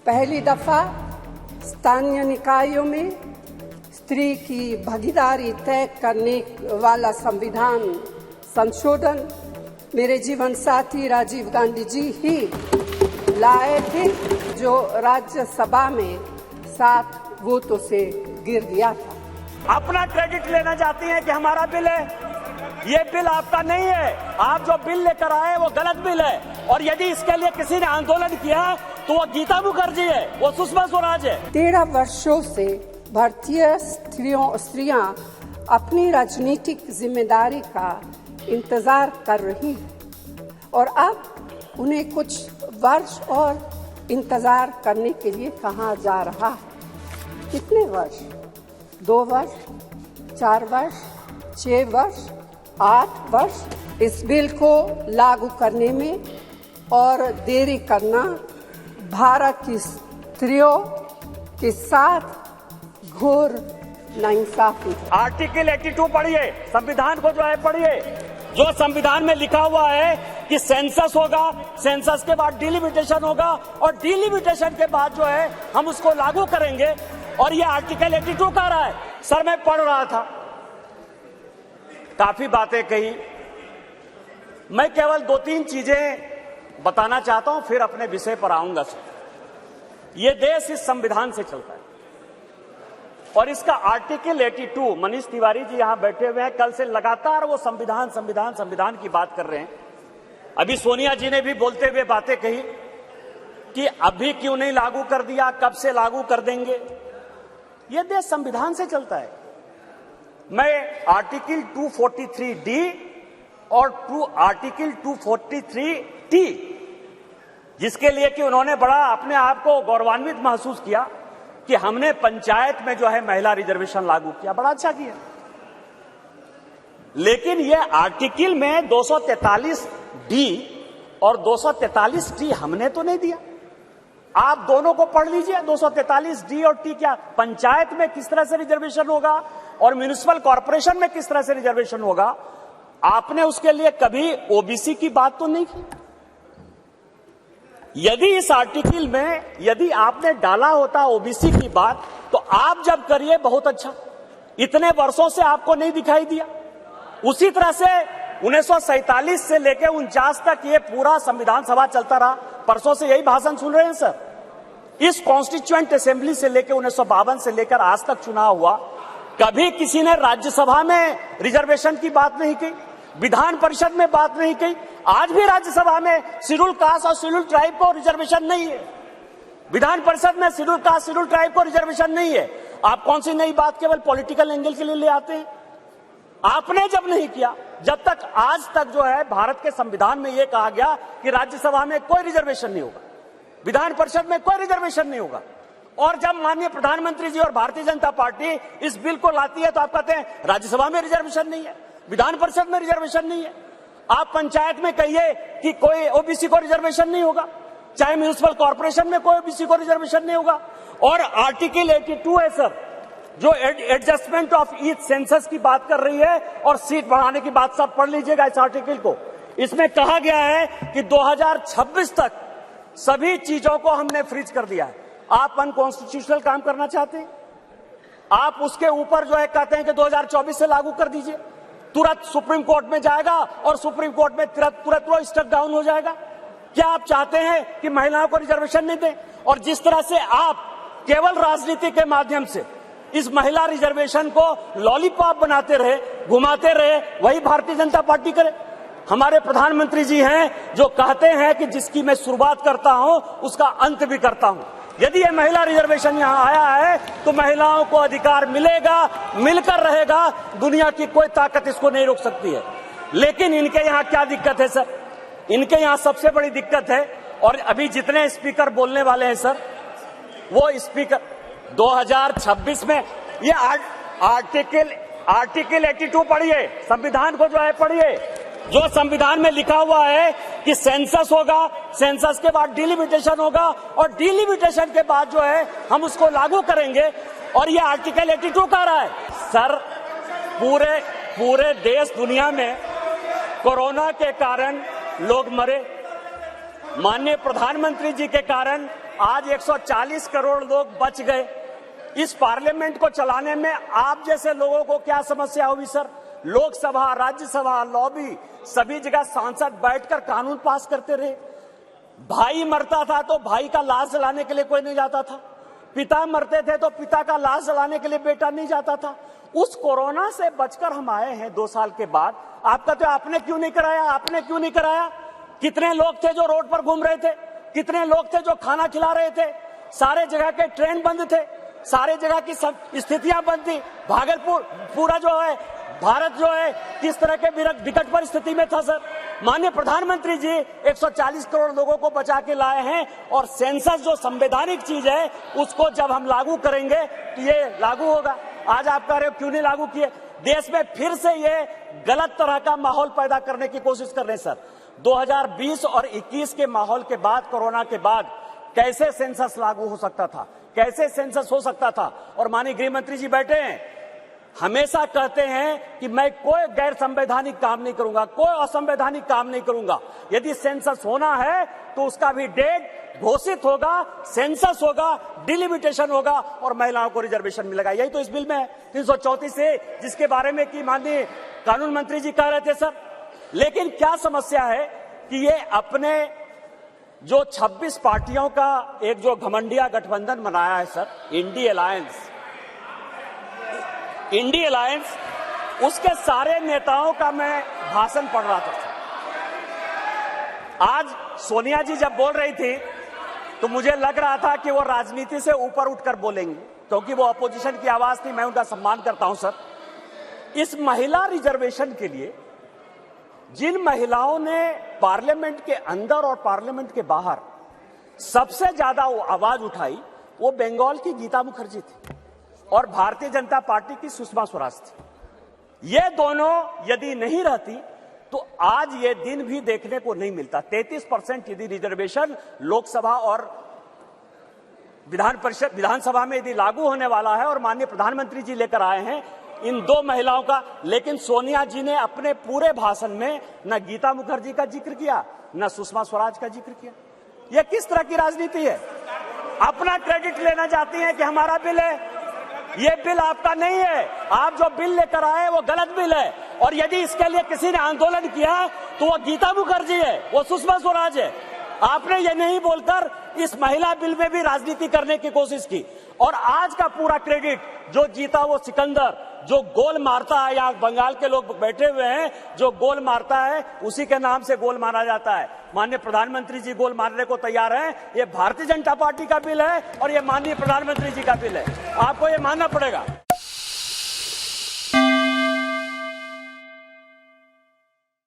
पहली दफा स्थानीय निकायों में स्त्री की भागीदारी तय करने वाला संविधान संशोधन मेरे जीवन साथी राजीव गांधी जी ही लाए थे, जो राज्यसभा में 7 वोटों से गिर गया था। अपना क्रेडिट लेना चाहती हैं कि हमारा बिल है, ये बिल आपका नहीं है, आप जो बिल लेकर आए वो गलत बिल है। और यदि इसके लिए किसी ने आंदोलन किया तो वो गीता मुखर्जी है, वो सुषमा स्वराज है। 13 वर्षों से भारतीय स्त्रियां अपनी राजनीतिक जिम्मेदारी का इंतजार कर रही हैं और अब उन्हें कुछ वर्ष और इंतजार करने के लिए कहा जा रहा है। कितने वर्ष? 2 वर्ष, 4 वर्ष, 6 वर्ष, 8 वर्ष? इस बिल को लागू करने में और देरी करना भारत की स्त्रियों के साथ घोर नाइंसाफी है। आर्टिकल 82 पढ़िए, संविधान को जो है पढ़िए, जो संविधान में लिखा हुआ है कि सेंसस होगा, सेंसस के बाद डिलिमिटेशन होगा और डिलिमिटेशन के बाद जो है हम उसको लागू करेंगे। और ये आर्टिकल 82 कह रहा है। सर मैं पढ़ रहा था, काफी बातें कही, मैं केवल 2-3 चीजें बताना चाहता हूं, फिर अपने विषय पर आऊंगा। ये देश इस संविधान से चलता है और इसका आर्टिकल 82, मनीष तिवारी जी यहां बैठे हुए हैं, कल से लगातार वो संविधान संविधान संविधान की बात कर रहे हैं। अभी सोनिया जी ने भी बोलते हुए बातें कही कि अभी क्यों नहीं लागू कर दिया, कब से लागू कर देंगे। ये देश संविधान से चलता है। मैं आर्टिकल 243D और आर्टिकल 243T, जिसके लिए कि उन्होंने बड़ा अपने आप को गौरवान्वित महसूस किया कि हमने पंचायत में जो है महिला रिजर्वेशन लागू किया, बड़ा अच्छा किया। लेकिन यह आर्टिकल में 243D और 243T हमने तो नहीं दिया। आप दोनों को पढ़ लीजिए, 243D और T क्या पंचायत में किस तरह से रिजर्वेशन होगा और म्युनिसिपल कॉर्पोरेशन में किस तरह से रिजर्वेशन होगा। आपने उसके लिए कभी ओबीसी की बात तो नहीं की। यदि इस आर्टिकल में यदि आपने डाला होता ओबीसी की बात, तो आप जब करिए बहुत अच्छा, इतने वर्षों से आपको नहीं दिखाई दिया। उसी तरह से 1947 से लेकर 49 तक ये पूरा संविधान सभा चलता रहा। परसों से यही भाषण सुन रहे हैं सर। इस कॉन्स्टिट्यूएंट असेंबली से लेकर 1952 से लेकर आज तक चुनाव हुआ, कभी किसी ने राज्यसभा में रिजर्वेशन की बात नहीं की, विधान परिषद में बात नहीं की। आज भी राज्यसभा में शेड्यूल कास्ट और शेड्यूल ट्राइब को रिजर्वेशन नहीं है, विधान परिषद में शेड्यूल कास्ट शेड्यूल ट्राइब को रिजर्वेशन नहीं है। आप कौन सी नई बात केवल पॉलिटिकल एंगल के लिए ले आते हैं? आपने जब नहीं किया, जब तक आज तक जो है भारत के संविधान में यह कहा गया कि राज्यसभा में कोई रिजर्वेशन नहीं होगा, विधान परिषद में कोई रिजर्वेशन नहीं होगा। और जब माननीय प्रधानमंत्री जी और भारतीय जनता पार्टी इस बिल को लाती है तो आप कहते हैं राज्यसभा में रिजर्वेशन नहीं है, विधान परिषद में रिजर्वेशन नहीं है। आप पंचायत में कहिए कि कोई ओबीसी को रिजर्वेशन नहीं होगा, चाहे म्युनिसिपल कॉर्पोरेशन में कोई ओबीसी को रिजर्वेशन नहीं होगा। और आर्टिकल 82 है सर, जो एडजस्टमेंट ऑफ ईच सेंसस की बात कर रही है और सीट बढ़ाने की बात, सब पढ़ लीजिएगा इस आर्टिकल को। इसमें कहा गया है कि 2026 तक सभी चीजों को हमने फ्रीज कर दिया है। आप अनकॉन्स्टिट्यूशनल काम करना चाहते हैं, आप उसके ऊपर जो है कहते हैं कि 2024 से लागू कर दीजिए, तुरंत सुप्रीम कोर्ट में जाएगा और सुप्रीम कोर्ट में तुरंत वो स्टक डाउन हो जाएगा। क्या आप चाहते हैं कि महिलाओं को रिजर्वेशन नहीं दें? और जिस तरह से आप केवल राजनीति के माध्यम से इस महिला रिजर्वेशन को लॉलीपॉप बनाते रहे, घुमाते रहे, वही भारतीय जनता पार्टी करे। हमारे प्रधानमंत्री जी हैं जो कहते हैं कि जिसकी मैं शुरुआत करता हूं उसका अंत भी करता हूं। यदि ये महिला रिजर्वेशन यहां आया है तो महिलाओं को अधिकार मिलेगा, मिलकर रहेगा, दुनिया की कोई ताकत इसको नहीं रोक सकती है। लेकिन इनके यहां क्या दिक्कत है सर? इनके यहां सबसे बड़ी दिक्कत है, और अभी जितने स्पीकर बोलने वाले हैं सर, वो स्पीकर 2026 में ये आर्टिकल 82 पढ़िए, संविधान को जो है पढ़िए, जो संविधान में लिखा हुआ है कि सेंसस होगा, सेंसस के बाद डिलिमिटेशन होगा और डिलिमिटेशन के बाद जो है हम उसको लागू करेंगे। और ये आर्टिकल 82 कह रहा है। सर पूरे देश दुनिया में कोरोना के कारण लोग मरे, माननीय प्रधानमंत्री जी के कारण आज 140 करोड़ लोग बच गए। इस पार्लियामेंट को चलाने में आप जैसे लोगों को क्या समस्या होगी सर? लोकसभा, राज्यसभा, लॉबी, सभी जगह सांसद बैठकर कानून पास करते रहे। भाई मरता था तो भाई का लाश जलाने के लिए कोई नहीं जाता था, पिता मरते थे तो पिता का लाश जलाने के लिए बेटा नहीं जाता था। उस कोरोना से बचकर हम आए हैं 2 साल के बाद। आप कहते हो आपने क्यों नहीं कराया, आपने क्यों नहीं कराया? कितने लोग थे जो रोड पर घूम रहे थे? कितने लोग थे जो खाना खिला रहे थे? सारे जगह के ट्रेन बंद थे, सारे जगह की स्थितियां बंद थी। भागलपुर पूरा जो है भारत जो है किस तरह के विकट परिस्थिति में था सर? माननीय प्रधानमंत्री जी 140 करोड़ लोगों को बचा के लाए हैं और सेंसस जो संवैधानिक चीज है उसको जब हम लागू करेंगे तो ये लागू होगा। आज आप कह रहे हो क्यों नहीं लागू किए? देश में फिर से ये गलत तरह का माहौल पैदा करने की कोशिश कर रहे हैं सर। 2020 और 21 के माहौल के बाद, कोरोना के बाद कैसे सेंसस लागू हो सकता था, कैसे सेंसस हो सकता था? और माननीय गृह मंत्री जी बैठे हैं, हमेशा कहते हैं कि मैं कोई गैर संवैधानिक काम नहीं करूंगा, कोई असंवैधानिक काम नहीं करूंगा। यदि सेंसस होना है तो उसका भी डेट घोषित होगा, सेंसस होगा, डिलिमिटेशन होगा और महिलाओं को रिजर्वेशन मिलेगा। यही तो इस बिल में है 334 से, जिसके बारे में कि माननीय कानून मंत्री जी कह रहे थे सर। लेकिन क्या समस्या है कि ये अपने जो 26 पार्टियों का एक जो घमंडिया गठबंधन बनाया है सर, इंडी अलायंस, उसके सारे नेताओं का मैं भाषण पढ़ रहा था। आज सोनिया जी जब बोल रही थी तो मुझे लग रहा था कि वो राजनीति से ऊपर उठकर बोलेंगे, क्योंकि वो अपोजिशन की आवाज थी। मैं उनका सम्मान करता हूं सर। इस महिला रिजर्वेशन के लिए जिन महिलाओं ने पार्लियामेंट के अंदर और पार्लियामेंट के बाहर सबसे ज्यादा आवाज उठाई, वो बंगाल की गीता मुखर्जी थी और भारतीय जनता पार्टी की सुषमा स्वराज थी। ये दोनों यदि नहीं रहती तो आज ये दिन भी देखने को नहीं मिलता। 33% यदि रिजर्वेशन लोकसभा और विधानसभा में यदि लागू होने वाला है और माननीय प्रधानमंत्री जी लेकर आए हैं इन 2 महिलाओं का, लेकिन सोनिया जी ने अपने पूरे भाषण में न गीता मुखर्जी का जिक्र किया, न सुषमा स्वराज का जिक्र किया। यह किस तरह की राजनीति है? अपना क्रेडिट लेना चाहती हैं कि हमारा बिल है। ये बिल आपका नहीं है, आप जो बिल लेकर आए वो गलत बिल है। और यदि इसके लिए किसी ने आंदोलन किया तो वो गीता मुखर्जी है, वो सुषमा स्वराज है। आपने ये नहीं बोलकर इस महिला बिल में भी राजनीति करने की कोशिश की। और आज का पूरा क्रेडिट जो जीता वो सिकंदर, जो गोल मारता है, यहाँ बंगाल के लोग बैठे हुए हैं, जो गोल मारता है उसी के नाम से गोल मारा जाता है। माननीय प्रधानमंत्री जी गोल मारने को तैयार हैं। ये भारतीय जनता पार्टी का बिल है और ये माननीय प्रधानमंत्री जी का बिल है, आपको ये मानना पड़ेगा।